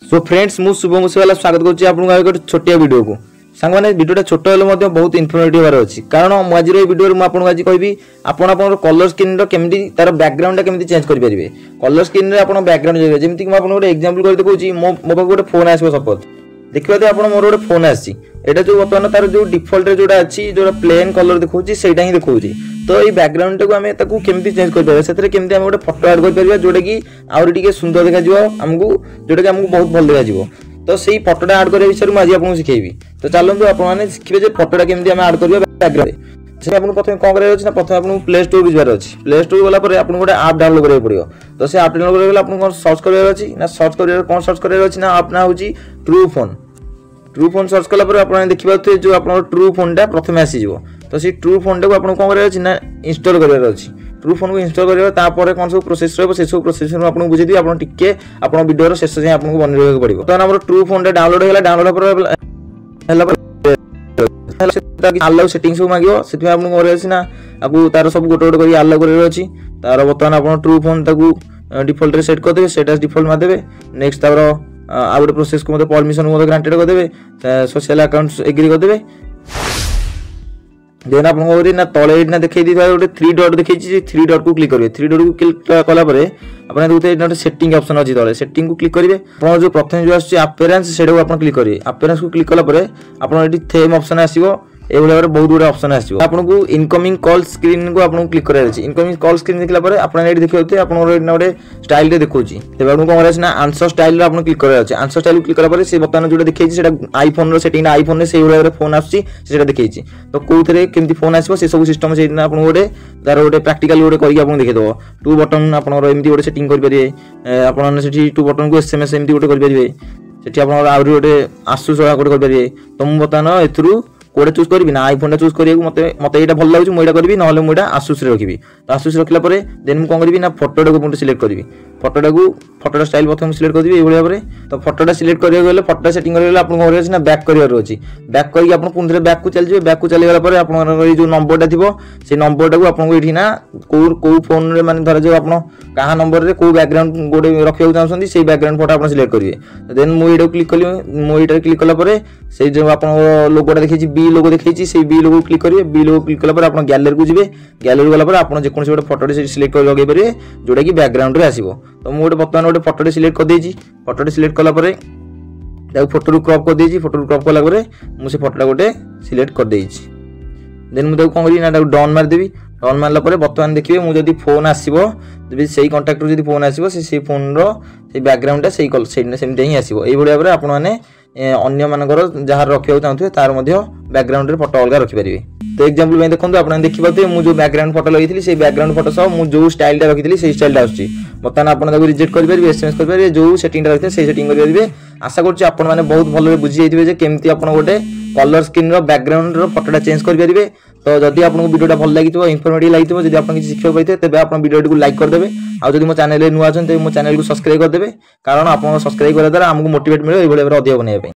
So friends मु शुभ मुसेवाला स्वागत करछि आपन एक छोटिया वीडियो को सांग माने वीडियोटा छोट हेले मध्ये बहुत इन्फॉर्मेटिव होबार अछि कारण मु आज रे वीडियो रे मु आपन आज कहबी आपन आपन कलर स्क्रीन रो केमिति तार बैकग्राउंड केमिति चेंज करि परिबे। कलर स्क्रीन रे आपन बैकग्राउंड जेमिति कि मु आपन एक एग्जांपल कर देखौछि मो पाखु गोटे फोन आसीबो सपोज देखिबा ते आपन मोर गोटे फोन आसी एटा जो बर्तमान तार जो डिफॉल्ट रे जोटा अछि जोटा प्लेन कलर देखौछि सेटा ही देखौछि तो ये बैकग्राउंड को आमे ताकू केमिति चेंज कर परबा सेतरे केमिति हम गोटे फोटो ऐड कर परबा जोटा कि आउर टिके सुंदर देखा जिवो हमकू जोटा कि हमकू बहुत भल देखा जिवो तो सेही फोटोटा ऐड करे विषय आज आपन सिखेबी। तो चलंतु आपन माने सिखिबे जे फोटोटा केमिति हम ऐड करबा बैकग्राउंड से आपन प्रथम कोन करे अछि ना प्रथम आपन प्ले स्टोर बिजबार अछि प्ले स्टोर गला पर आपन गोटे ऐप डाउनलोड करे पड़ियो। तो से ऐप डाउनलोड करे आपन कोन सर्च करे अछि ना सर्च करे कोन सर्च करे अछि ना अपना होछि ट्रू फोन सर्च कला पर आपन देखिबा जो आपन ट्रू फोन टा प्रथम आसी जिवो। तो सी ट्रू फोन टा को आपन कोन करे अछि ना इंस्टॉल करे अछि ट्रू फोन को इंस्टॉल करे तापर कोन सब प्रोसेस रहबो से सब प्रोसेस नु आपन बुझि दी आपन टिके आपन वीडियो रो शेष जे आपन को बनि रहबो पड़िबो। तो हमर ट्रू फोन टा डाउनलोड हेला डाउनलोड पर हेला पर अलाउ सेटिंग सब मागियो सेति आपन करे अछि ना आपु तार सब गोटे गोटे करी अलाउ करे अछि तार बर्तमान आपन ट्रू फोन ताकू डिफॉल्ट रे सेट कर देबे सेटा डिफॉल्ट मा देबे नेक्स्ट तार आ गोटे प्रोसेस को मते परमिशन को ग्रांटेड कर देबे सोशल अकाउंट्स एग्री कर देबे देन आपन को ना तळे ना देखै दी गोटे 3 डॉट देखै छी 3 डॉट को क्लिक करिवे 3 डॉट को क्लिक कला परे आपन देखते ना सेटिंग ऑप्शन अछि तळे सेटिंग को क्लिक करिवे आपन जो प्रथम जो आछि अपीयरेंस सेडो आपन क्लिक करिवे अपीयरेंस को क्लिक कला परे आपन एटी थीम ऑप्शन आसीबो ए भले बहुत गुड ऑप्शन आसीबो आपन को इनकमिंग कॉल स्क्रीन को आपन क्लिक करे अछि इनकमिंग कॉल स्क्रीन देखला परे आपन एटी देखियोते आपन गोटे स्टाइल रे देखौछि तेबा आपन कोन अछि ना आंसर स्टाइल रे आपन क्लिक करे अछि आंसर स्टाइल क्लिक कला परे से बतन जोटा देखै छी सेटा आईफोन रो सेटिंग आईफोन रे सेही भले फोन आछि सेटा देखै छी। तो कोउथरे केमति फोन आसीबो से सब सिस्टम से आपन गोटे तार गोटे प्रैक्टिकल गोटे करी आपन देखै दबो टू बटन आपन रो एमति गोटे सेटिंग कर परिबे आपन सेठी टू बटन को एसएमएस एमति गोटे कर परिबे सेठी आपन आउरी गोटे आसुस गोटे कर परिबे। तो मु बतन एथरु कोडे चूज करबी ना आईफोन टा चूज करियो मते एटा भल लागु मोइडा करबी नहले मोइडा आसुस रे रखिबी। तो आसुस रखला परे देन मु कोन करबी ना फोटोटा को पुंट सिलेक्ट करबी फोटोटा स्टाइल प्रथम सिलेक्ट कर दिबी ए भलिया परे। तो फोटोटा सिलेक्ट करियो गेले फोटोटा सेटिंग करियो गेले आपन कोन होय ना बैक करियो अछि बैक करी आपन पुंथरे बैक को चल जिवे बैक को चली गेला परे आपन जो नंबरटा थिबो से नंबरटा को आपन को एठी ना को फोन रे माने धर जो आपन कहा नंबर रे को बैकग्राउंड गोडे रखियो चाहछंती सेही बैकग्राउंड फोटो आपन सिलेक्ट करिवे। देन मु एडो क्लिक कलियो मु एटा क्लिक कला परे से जो आपन लोगोटा देखै छी बी लोगो देखै छी से बी लोगो क्लिक करिवे बी लोगो क्लिक कला परे आपन गैलरी को जिवे गैलरी गला परे आपन जे कोन से गोटे फोटो सिलेक्ट कर लगे परिवे जोटा कि बैकग्राउंड रे आसीबो। तो मु गोटे बर्तमान गोटे फोटो सिलेक्ट कर देजी फोटो सिलेक्ट कला परे ताऊ फोटो रु क्रॉप कर देजी फोटो रु क्रॉप कला परे मु से फोटोटा गोटे सिलेक्ट कर देजी देन मु ताऊ कोन करी ना ताऊ डाउन मार देबी डाउन मारला परे बर्तमान देखिबे मु जदी फोन आसीबो जदी सेही कांटेक्ट रु जदी फोन आसीबो से फोन रो से बैकग्राउंड सेही कल सेमते ही आसीबो एई भलिया परे आपण माने अन्य मानकर जहार रखियो चाहथुए तार मध्ये बैकग्राउंड रे फोटो अलगा रखि परिबे। तो एग्जांपल में देखंतु आपण देखिबाते मु जो बैकग्राउंड फोटो लगितली से बैकग्राउंड फोटो सब मु जो स्टाइल टा रखितली से स्टाइल टा आछी बतन आपण ताको रिजेक्ट कर परिबे एसएमएस कर परिबे जो सेटिंग टा रखिते से सेटिंग कर परिबे। आशा करछि आपण माने बहुत भलो रे बुझि जाइथिबे जे केमति आपण गोटे कलर स्क्रीन रो बैकग्राउंड रो फोटोटा चेंज कर परिबे। तो जदि आपन वीडियोटा भल लागिथिबो इन्फॉर्मेटिव लागिथिबो जदि आपन किछि सिखियो पाइथे तेबे आपन वीडियोटी को लाइक कर देबे आ जदि मो चैनल रे नुआ अछन ते मो चैनल को सब्सक्राइब कर देबे कारण आपन सब्सक्राइब करा द्वारा हमकु मोटिवेट मिले ए भले अधिक बनेबे।